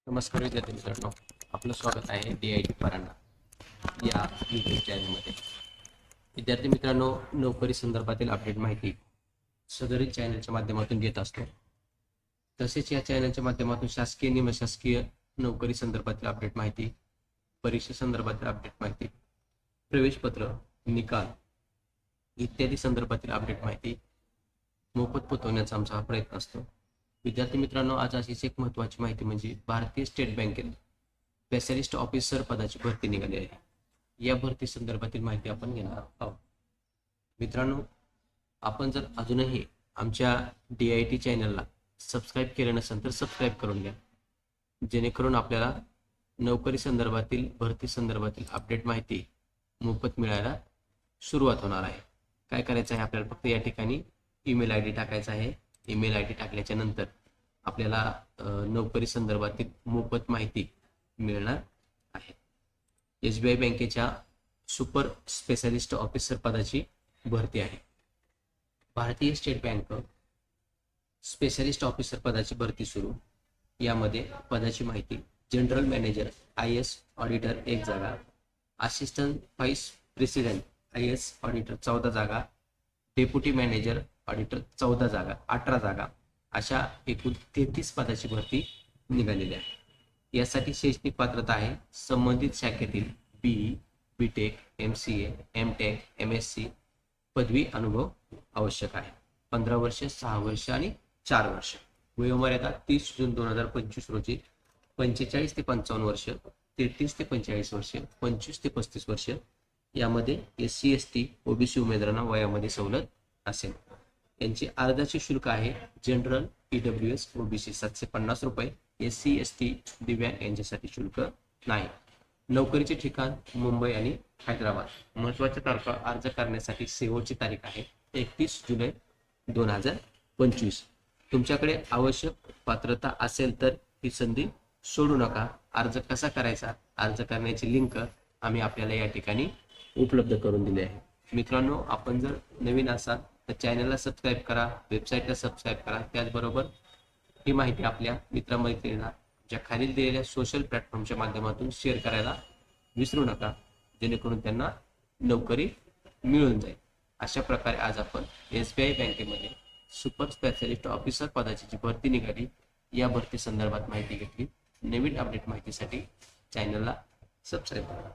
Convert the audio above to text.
नमस्कार विद्यार्थी मित्रांनो, आपलं स्वागत आहे DIT परांडा या यूट्यूब चॅनलमध्ये. विद्यार्थी मित्रांनो, नोकरी संदर्भातील अपडेट माहिती सदरील चॅनलच्या माध्यमातून देत असतो. तसेच या चॅनलच्या माध्यमातून शासकीय निमशासकीय नोकरी संदर्भातील अपडेट माहिती, परीक्षा संदर्भातील अपडेट माहिती, प्रवेशपत्र, निकाल इत्यादी संदर्भातील अपडेट माहिती मोफत पोहोचवण्याचा आमचा हा प्रयत्न असतो. विद्यार्थी मित्रांनो, आज अशीच एक महत्त्वाची माहिती म्हणजे भारतीय स्टेट बँकेत स्पेशलिस्ट ऑफिसर पदाची भरती निघाली आहे. या भरती संदर्भातील माहिती आपण घेणार आहोत. मित्रांनो, आपण जर अजूनही आमच्या DIT चॅनलला सबस्क्राईब केलं नसेल तर सबस्क्राईब करून घ्या, जेणेकरून आपल्याला नोकरी संदर्भातील भरती संदर्भातील अपडेट माहिती मोफत मिळायला सुरुवात होणार आहे. काय करायचं आहे आपल्याला, फक्त या ठिकाणी ईमेल ID टाकायचा आहे. ईमेल ID टाकल्याच्या नंतर आपल्याला नोकरी संदर्भातील मोफत माहिती मिळणार आहे. SBI बँकेच्या सुपर स्पेशलिस्ट ऑफिसर पदाची भरती आहे. भारतीय स्टेट बँक स्पेशलिस्ट ऑफिसर पदाची भरती सुरू. यामध्ये पदाची माहिती: जनरल मॅनेजर IS ऑडिटर 1 जागा, assistant vice president IS auditor 14 जागा, डेप्युटी मॅनेजर ऑडिटर 14 जागा, 18 जागा, अशा एकूण 33 पदाची भरती निघालेली आहे. यासाठी शैक्षणिक पात्रता आहे संबंधित शाखेतील BE, BTech, MCA, MTech, MSc पदवी अनुभव आवश्यक आहे. 15 वर्ष, 6 वर्ष आणि 4 वर्ष. वयोमर्यादा 30 जून 2025 रोजी 45 ते 55 वर्ष, 33 ते 45 वर्ष, 25 ते 35 वर्ष. यामध्ये SC ST OBC उमेदवारांना वयामध्ये सवलत असेल. यांची अर्जाचे शुल्क आहे जनरल EWS OBC 750 रुपये, SC ST दिव्यांग यांच्यासाठी शुल्क नाही. नोकरीचे ठिकाण मुंबई आणि हैदराबाद. महत्त्वाच्या तारखा: अर्ज करण्यासाठी शेवटची तारीख आहे 31 जुलै 2025. तुमच्याकडे आवश्यक पात्रता असेल तर ही संधी सोडू नका. अर्ज कसा करायचा, अर्ज करण्याची लिंक आम्ही आपल्याला या ठिकाणी उपलब्ध करून दिली आहे. मित्रांनो, आपण जर नवीन असाल तर चॅनलला सबस्क्राईब करा, वेबसाईटला सबस्क्राईब करा. त्याचबरोबर ही माहिती आपल्या मित्रमैत्रिणींना ज्या खाली दिलेल्या सोशल प्लॅटफॉर्मच्या माध्यमातून शेअर करायला विसरू नका, जेणेकरून त्यांना नोकरी मिळून जाईल. अशा प्रकारे आज आपण SBI बँकेमध्ये सुपर स्पेशलिस्ट ऑफिसर पदाची जी भरती निघाली, या भरती संदर्भात माहिती घेतली. नवीन अपडेट माहितीसाठी चॅनलला सबस्क्राईब करा.